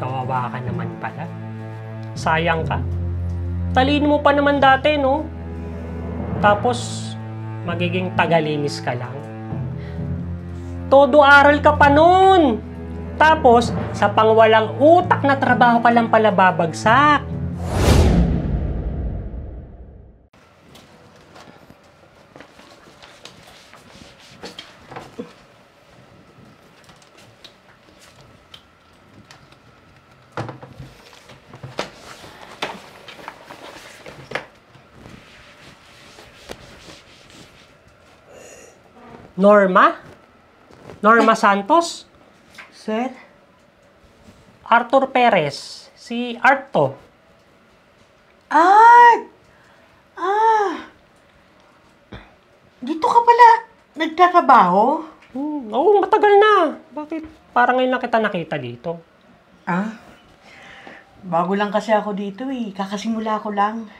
Kawawa ka naman pala. Sayang ka. Talino mo pa naman dati, no? Tapos, magiging tagalinis ka lang. Todo aral ka pa nun! Tapos, sa pangwalang utak na trabaho ka lang pala babagsak. Norma? Norma Santos? Sir? Arthur Perez. Si Arto. Art! Dito ka pala nagtatrabaho? Oo, matagal na. Bakit? Parang ngayon lang kita nakita dito. Bago lang kasi ako dito eh. Kakasimula ko lang.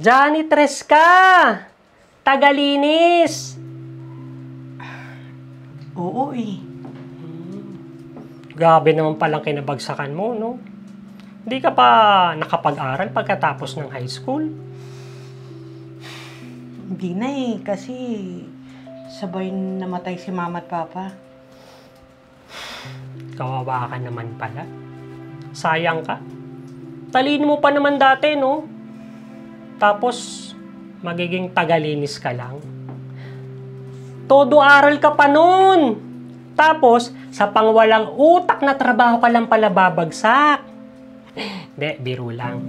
Janitress ka! Tagalinis! Oo eh. Grabe naman palang kinabagsakan mo, no? Hindi ka pa nakapag-aral pagkatapos ng high school? Hindi na eh. Kasi sabay namatay si mama at papa. Kawawa ka naman pala. Sayang ka. Talino mo pa naman dati, no? Tapos, magiging tagalinis ka lang. Todo aral ka pa nun! Tapos, sa pangwalang utak na trabaho ka lang pala babagsak. Hindi, biro lang.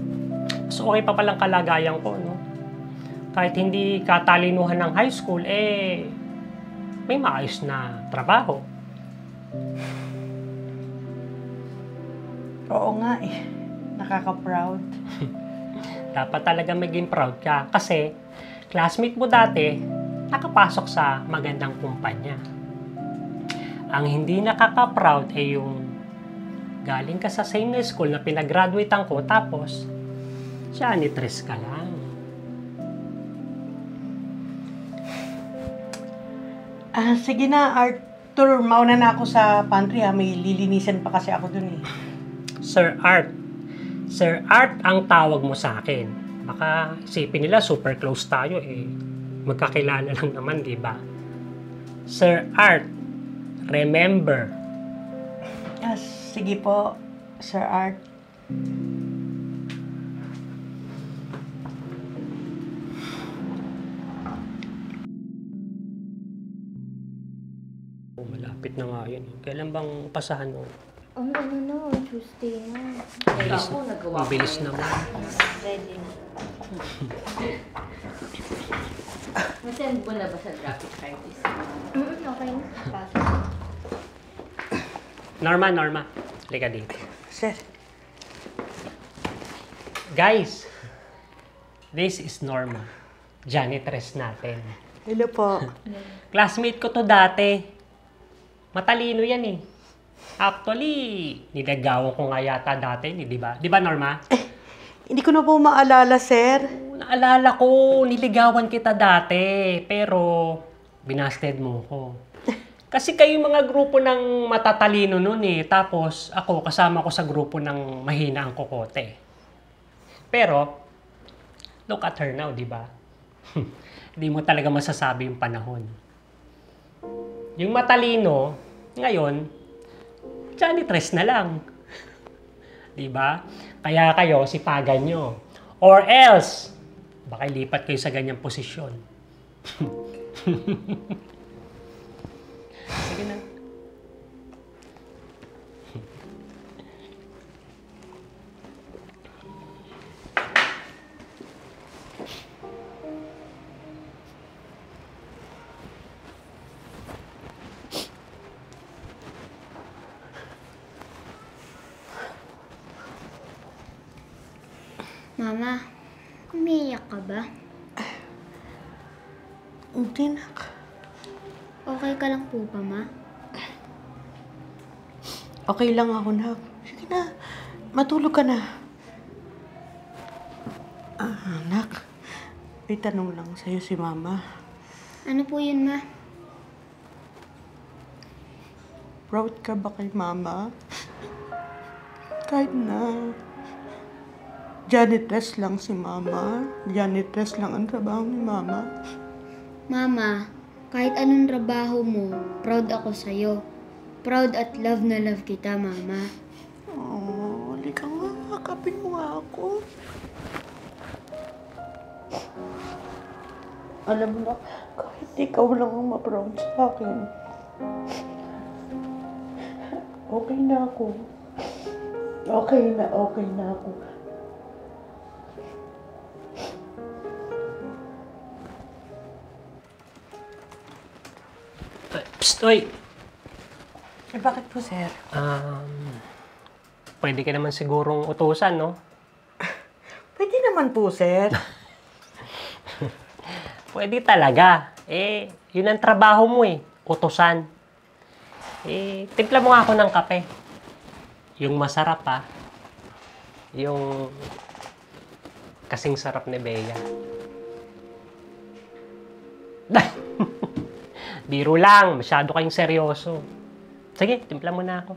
So, okay pa palang kalagayan ko, no? Kahit hindi katalinuhan ng high school, may maayos na trabaho. Oo nga eh. Nakaka-proud. Dapat talaga maging proud ka kasi classmate mo dati nakapasok sa magandang kumpanya. Ang hindi nakaka-proud ay yung galing ka sa same school na pinag-graduatean ko tapos janitress ka lang. Sige na, Arthur. Mauna na ako sa pantry ha. May lilinisan pa kasi ako dun eh. Sir Art. Sir Art ang tawag mo sa akin. Baka isipin nila super close tayo eh. Magkakilala lang naman, di ba? Sir Art. Remember. Sige po, Sir Art. Malapit na nga yun. Kailan bang pasahan mo? Tuesday na. Mabilis naman. Ready na. Nasend mo na ba sa graphic artist? Okay na. Norma. Halika dito. Sir. Guys, this is Norma. Janitress natin. Hello po. Classmate ko to dati. Matalino yan eh. Actually, nilagawan ko nga yata dati, di ba? Di ba, Norma? Hindi ko na po maalala, sir. Naalala ko, niligawan kita dati. Pero, binasted mo ko. Kasi kayo mga grupo ng matatalino nun eh. Tapos, ako, kasama ko sa grupo ng mahina ang kokote. Pero, look at her now, di ba? Hindi mo talaga masasabi yung panahon. Yung matalino, ngayon, janitress na lang. Diba? Kaya kayo, sipagan nyo. Or else, baka ilipat kayo sa ganyang posisyon. Sige na. Mama, umiiyak ka ba? Hindi, nak. Okay ka lang po ba, Ma? Okay lang ako, nak. Sige na. Matulog ka na. Nak. May tanong lang sa'yo si Mama. Ano po yun, Ma? proud ka ba kay Mama? Kahit na janitress lang si Mama, janitress lang ang trabaho ni Mama. Mama, kahit anong trabaho mo, proud ako sa'yo. Proud at love na love kita, Mama. Oh, halika nga, kapin mo nga ako. Alam mo na, kahit ikaw lang ang ma-proud sa akin, okay na ako. Okay na ako. Psst, oy! Eh, bakit po, sir? Pwede ka naman sigurong utusan, no? Pwede naman po, sir. Pwede talaga. Yun ang trabaho mo utusan. Timpla mo nga ako ng kape. Yung masarap yung kasing sarap ni Bea. Biro lang, masyado kayong seryoso. Sige, timpla mo na ako.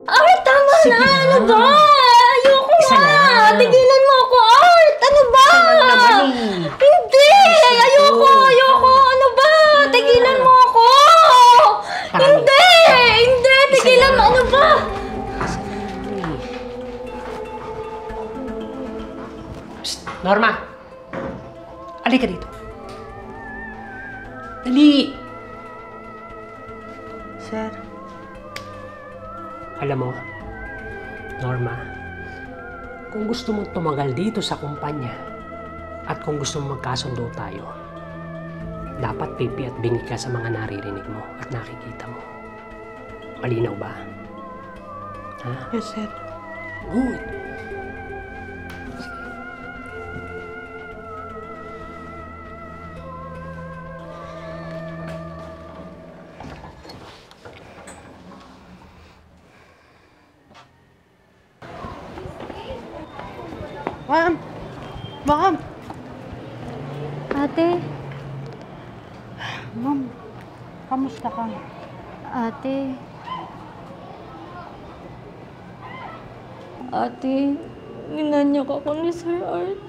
Art, tama Sige na! na. Ano ba? Ayoko Isa na! lang. Tigilan mo ako, Art! Ano ba? Isa lang naman Hindi! Ayoko! Ano ba? Tigilan mo ako! Parang- Hindi! Tigilan mo! Ano ba? Psst, Norma! Halika dito. Dali! Sir, Alam mo, Norma, kung gusto mong tumagal dito sa kumpanya at kung gusto mong magkasundo tayo, dapat pipi at bingi ka sa mga naririnig mo at nakikita mo. Malinaw ba? Ha? yes, sir. Good. Ma'am! Ate, Ma'am, kamusta ka? Ate, ninanyak ako ni Sir Art.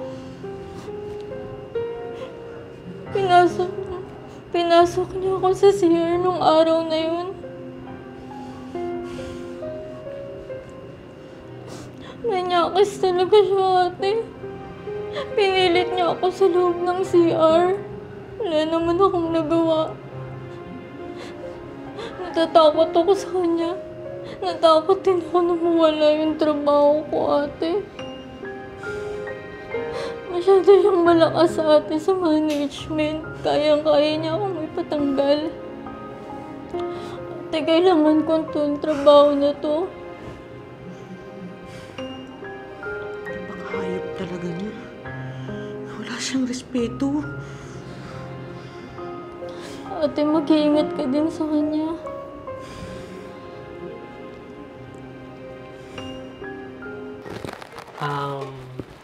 Pinasok niya ako sa CR nung araw na yun. Nanyakis talaga siya, ate. Pinilit niya ako sa loob ng CR. Wala naman akong nagawa. Natatakot ako sa kanya. Natakot din ako na mawala yung trabaho ko, ate. Masyado siyang malakas sa ate sa management. Kayang-kaya niya akong ipatanggal. Ate, kailangan ko itong trabaho na to. Hayop talaga niya. Wala siyang respeto. Ate, mag-iingat ka din sa kanya.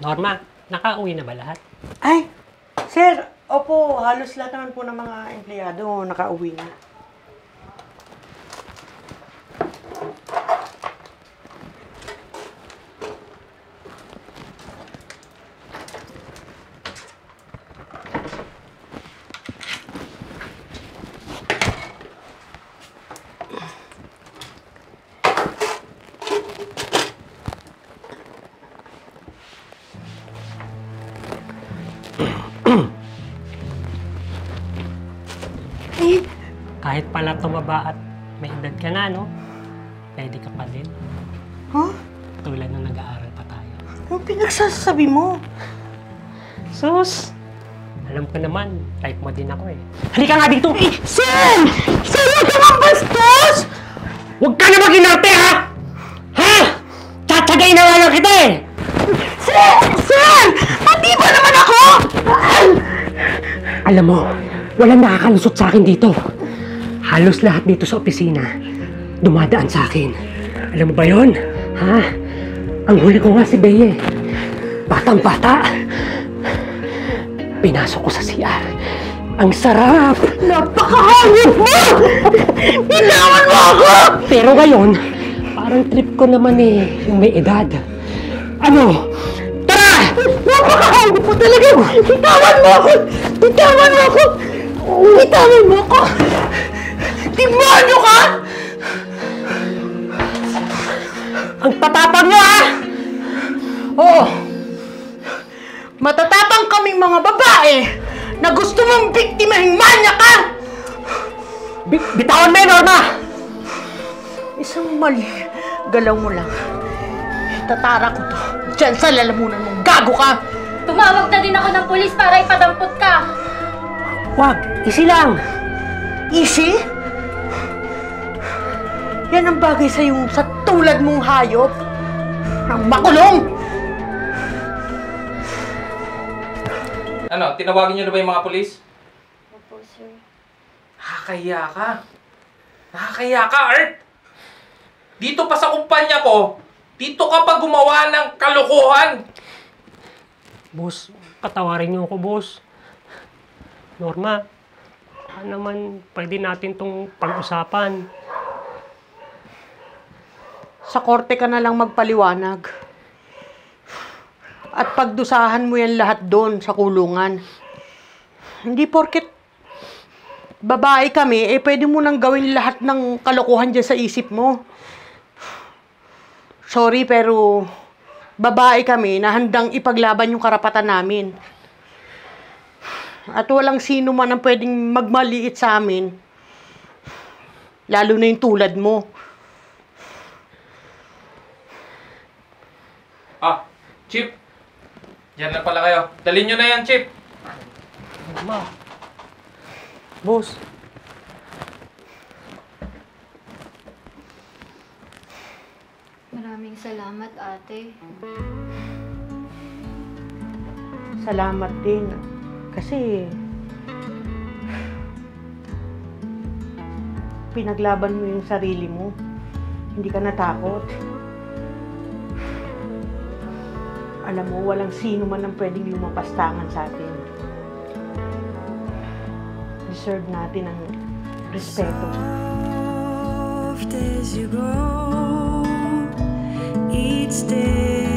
Norma, nakauwi na ba lahat? Ay! Sir, opo, halos lahat naman po ng mga empleyado nakauwi na. Kahit pala tumaba at may edad ka na, no? Pwede ka pa din. Huh? Tulad nung nag-aaral pa tayo. Anong pinagsasabi mo? Sus! Alam ko naman, type mo din ako eh. Halika nga dito! Sir! Sir, huwag ka nga bastos! Huwag ka na mag-inarte, ha! Ha? Tatsagay na nga lang kita eh! Sir! Sir! Pati ba naman ako? Alam mo, walang nakakalusot sa akin dito. Halos lahat dito sa opisina, dumadaan sa akin. Alam mo ba yon? Ha? Ang huli ko nga si Bea. Batang-bata. Pinasok ko sa CR. Ang sarap! Napakahangit mo! Binawan mo ako! Pero ngayon, parang trip ko naman eh, yung may edad. Ano? Tara! Napakahangit mo talaga! Bitawan mo ako! Bitawan mo ako! Bitawan mo ako! Demonyo ka! Ang tatapang mo ah! Oo. Matatapang kaming mga babae na gusto mong biktimahing manya ka! Bitawan mo yun, Norma! Isang mali. Galaw mo lang. Tatara ko to. Diyan sa lalamunan mong gago ka! Tumawag na din ako ng pulis para ipadampot ka. Wag, easy lang. Easy? Yan ang bagay sa yung sa tulad mong hayop. Ang makulong! Ano, tinawagin niyo na ba yung mga polis? Opo, sir. Nakakahiya ka. Nakakahiya ka, Art! Dito pa sa kumpanya ko, dito ka pa gumawa ng kalokohan! Boss, patawarin niyo ako, boss. Norma, ano naman pwede natin tong pag-usapan? Sa korte ka na lang magpaliwanag. At pagdusahan mo yan lahat doon sa kulungan. Hindi porket babae kami, eh pwede mo nang gawin lahat ng kalokohan dyan sa isip mo. Sorry, pero babae kami na handang ipaglaban yung karapatan namin. At walang sino man ang pwedeng magmaliit sa amin. Lalo na yung tulad mo. Ah, Chip! Diyan na pala kayo. Dalhin nyo na yan, Chip! Norma. Boss. Maraming salamat, ate. Salamat din. Kasi pinaglaban mo yung sarili mo. Hindi ka natakot. Alam mo, walang sino man ang pwedeng lumapastangan sa atin. Deserve natin ang respeto. Soft as you go, each day